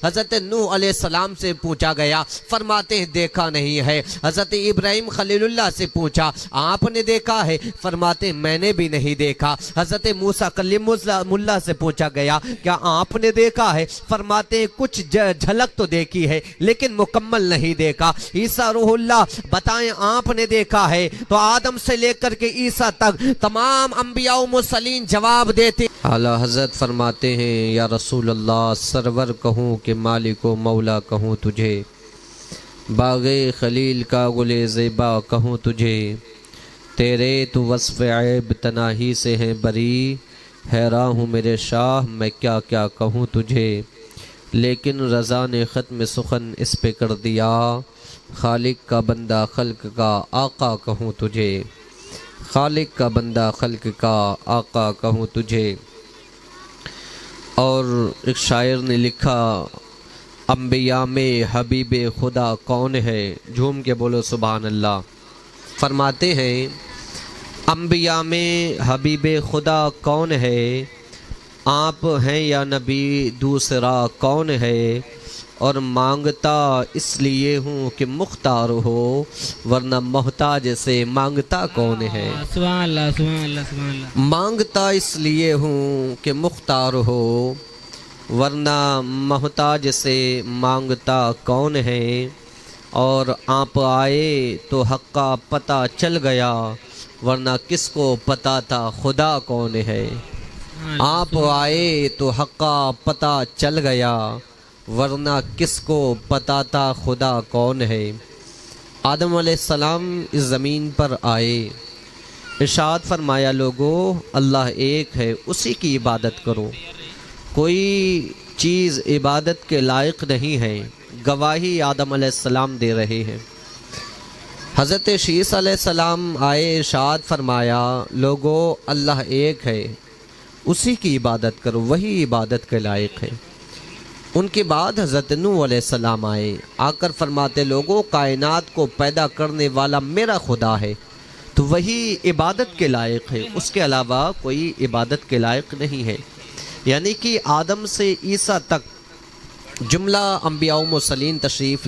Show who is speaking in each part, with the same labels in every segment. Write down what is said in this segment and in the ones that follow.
Speaker 1: حضرت نوح علیہ السلام سے پوچھا گیا، فرماتے ہیں دیکھا نہیں ہے۔ حضرت ابراہیم خلیل اللہ سے پوچھا، آپ نے دیکھا ہے؟ فرماتے ہیں میں نے بھی نہیں دیکھا۔ حضرت موسیٰ کلیم اللہ سے پوچھا گیا، کیا آپ نے دیکھا ہے؟ فرماتے ہیں کچھ جھلک تو دیکھی ہے لیکن مکمل نہیں دیکھا۔ عیسیٰ روح اللہ، بتائیں آپ نے دیکھا ہے؟ تو آدم سے لے کر کے عیسیٰ تک تمام انبیاء و مرسلین جواب دیتے۔ اعلیٰ حضرت فرماتے ہیں، یا رسول اللہ، سرور کہوں کہ مالک و مولا کہوں تجھے، باغ خلیل کا گل زیبا کہوں تجھے، تیرے تو وصف عیب تناہی سے ہیں بری، حیراں ہوں میرے شاہ میں کیا کیا کہوں تجھے، لیکن رضا نے ختم سخن اس پہ کر دیا، خالق کا بندہ خلق کا آقا کہوں تجھے، خالق کا بندہ خلق کا آقا کہوں تجھے۔ اور ایک شاعر نے لکھا، انبیاء میں حبیب خدا کون ہے؟ جھوم کے بولو سبحان اللہ۔ فرماتے ہیں انبیاء میں حبیب خدا کون ہے؟ آپ ہیں یا نبی دوسرا کون ہے؟ اور مانگتا اس لیے ہوں کہ مختار ہو، ورنہ محتاج سے مانگتا کون ہے؟
Speaker 2: سبحان اللہ سبحان اللہ سبحان اللہ۔
Speaker 1: مانگتا اس لیے ہوں کہ مختار ہو، ورنہ محتاج سے مانگتا کون ہے؟ اور آپ آئے تو حق کا پتہ چل گیا، ورنہ کس کو پتہ تھا خدا کون ہے؟ آپ آئے تو حق کا پتہ چل گیا، ورنہ کس کو پتہ تھا خدا کون ہے؟ آدم علیہ السلام اس زمین پر آئے، ارشاد فرمایا لوگو اللہ ایک ہے، اسی کی عبادت کرو، کوئی چیز عبادت کے لائق نہیں ہے۔ گواہی آدم علیہ السلام دے رہے ہیں۔ حضرت شیس علیہ السلام آئے، ارشاد فرمایا لوگو اللہ ایک ہے، اسی کی عبادت کرو، وہی عبادت کے لائق ہے۔ ان کے بعد حضرت نوح علیہ السلام آئے، آ کر فرماتے لوگوں کائنات کو پیدا کرنے والا میرا خدا ہے، تو وہی عبادت کے لائق ہے، اس کے علاوہ کوئی عبادت کے لائق نہیں ہے۔ یعنی کہ آدم سے عیسیٰ تک جملہ انبیاء و مرسلین تشریف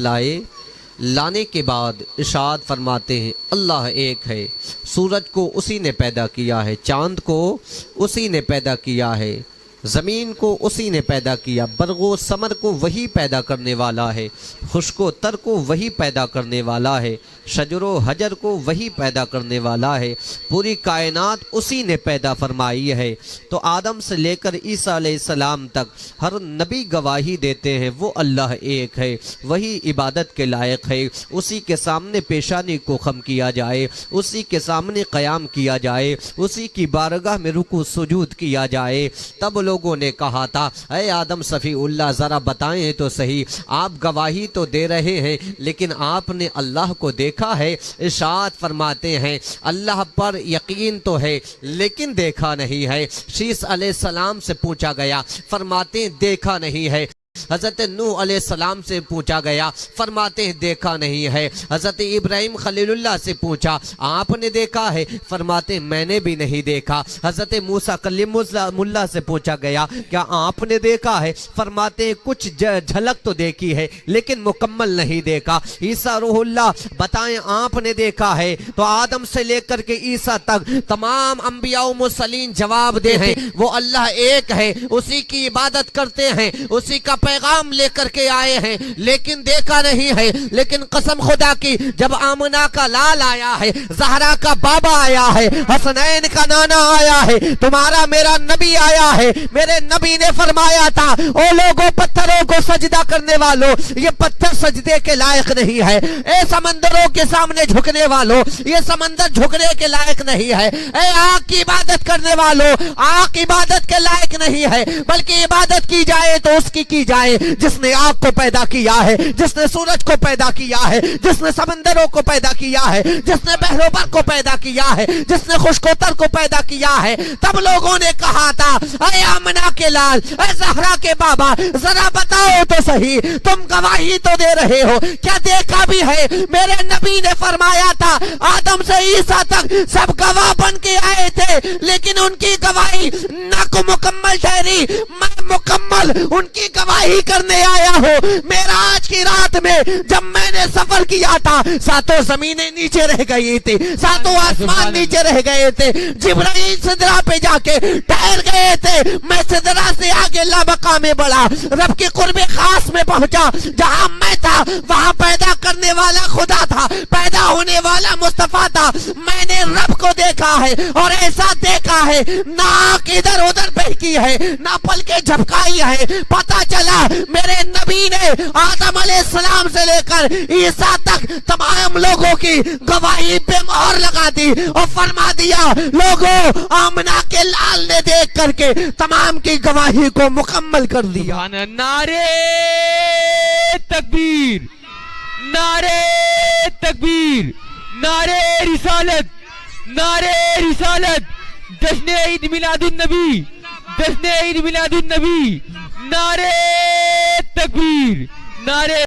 Speaker 1: لانے کے بعد ارشاد فرماتے ہیں اللہ ایک ہے، سورج کو اسی نے پیدا کیا ہے، چاند کو اسی نے پیدا کیا ہے، زمین کو اسی نے پیدا کیا، برگ و ثمر کو وہی پیدا کرنے والا ہے، خشک و تر کو وہی پیدا کرنے والا ہے، شجر و حجر کو وہی پیدا کرنے والا ہے، پوری کائنات اسی نے پیدا فرمائی ہے۔ تو آدم سے لے کر عیسیٰ علیہ السلام تک ہر نبی گواہی دیتے ہیں وہ اللہ ایک ہے، وہی عبادت کے لائق ہے، اسی کے سامنے پیشانی کو خم کیا جائے، اسی کے سامنے قیام کیا جائے، اسی کی بارگاہ میں رکوع سجود کیا جائے۔ تب لوگوں نے کہا تھا اے آدم صفی اللہ ذرا بتائیں تو صحیح، آپ گواہی تو دے رہے ہیں لیکن آپ نے اللہ کو دیکھا ہے؟ ارشاد فرماتے ہیں اللہ پر یقین تو ہے لیکن دیکھا نہیں ہے۔ شیس علیہ السلام سے پوچھا گیا، فرماتے ہیں دیکھا نہیں ہے۔ حضرت نوح علیہ السلام سے پوچھا گیا، فرماتے ہیں دیکھا نہیں ہے۔ حضرت ابراہیم خلیل اللہ سے پوچھا آپ نے دیکھا ہے؟ فرماتے ہیں میں نے بھی نہیں دیکھا۔ حضرت موسیٰ کلیم اللہ سے پوچھا گیا کیا آپ نے دیکھا ہے؟ فرماتے ہیں کچھ جھلک تو دیکھی ہے لیکن مکمل نہیں دیکھا۔ عیسیٰ روح اللہ، بتائیں آپ نے دیکھا ہے؟ تو آدم سے لے کر کے عیسیٰ تک تمام انبیاء و مرسلین جواب دے ہیں وہ اللہ ایک ہے، اسی کی عبادت کرتے ہیں، اسی کا پیغام لے کر کے آئے ہیں لیکن دیکھا نہیں ہے۔ لیکن قسم خدا کی جب آمنہ کا لال آیا ہے، زہرا کا بابا آیا ہے، حسنین کا نانا آیا ہے، تمہارا میرا نبی آیا ہے، میرے نبی نے فرمایا تھا او لوگوں پتھروں کو سجدہ کرنے والوں، یہ پتھر سجدے کے لائق نہیں ہے، اے سمندروں کے سامنے جھکنے والوں یہ سمندر جھکنے کے لائق نہیں ہے، اے آگ کی عبادت کرنے والوں آگ عبادت کے لائق نہیں ہے، بلکہ عبادت کی جائے تو اس کی جائے جس نے آگ کو پیدا کیا ہے، جس نے سورج کو پیدا کیا ہے، جس نے سمندروں کو پیدا کیا ہے، جس نے بحر و بر کو پیدا کیا ہے، جس نے خشک و تر کو پیدا کیا ہے۔ تب لوگوں نے کہا تھا اے آمنہ کے لال، اے زہرا کے بابا ذرا بتاؤ تو صحیح، تم گواہی تو دے رہے ہو، کیا دیکھا بھی ہے؟ میرے نبی نے فرمایا تھا آدم سے عیسیٰ تک سب گواہ بن کے آئے تھے لیکن ان کی گواہی نہ کو مکمل ٹھہری، میں مکمل ان کی گواہی
Speaker 3: گواہی کرنے آیا ہوں. معراج کی رات میں جب میں نے سفر کیا تھا ساتوں زمینیں نیچے رہ گئی تھی, ساتوں آسمان نیچے رہ گئے تھے. جبرائیل سدرہ پہ جا کے ٹھہر گئے تھے. میں سدرہ سے آگے لامقام میں بڑھا, رب کے قرب خاص میں پہنچا. جہاں میں تھا وہاں پیدا کرنے والا خدا تھا, پیدا ہونے والا مصطفیٰ تھا. میں نے رب کو دیکھا ہے اور ایسا دیکھا ہے, ناک ادھر ادھر بہکی ہے, نہ پلکیں جھپکائی ہے. پتا چلا میرے نبی نے آدم علیہ السلام سے لے کر عیسیٰ تک تمام لوگوں کی گواہی پہ مہر لگا دی اور فرما دیا لوگوں آمنہ کے لال نے دیکھ کر کے تمام کی گواہی کو مکمل کر دیا.
Speaker 4: نعرے تکبیر, نعرے تکبیر, نعرے رسالت, نعرے رسالت. جشن عید میلاد النبی, جشن عید میلاد النبی. نعرے تکبیر, نعرے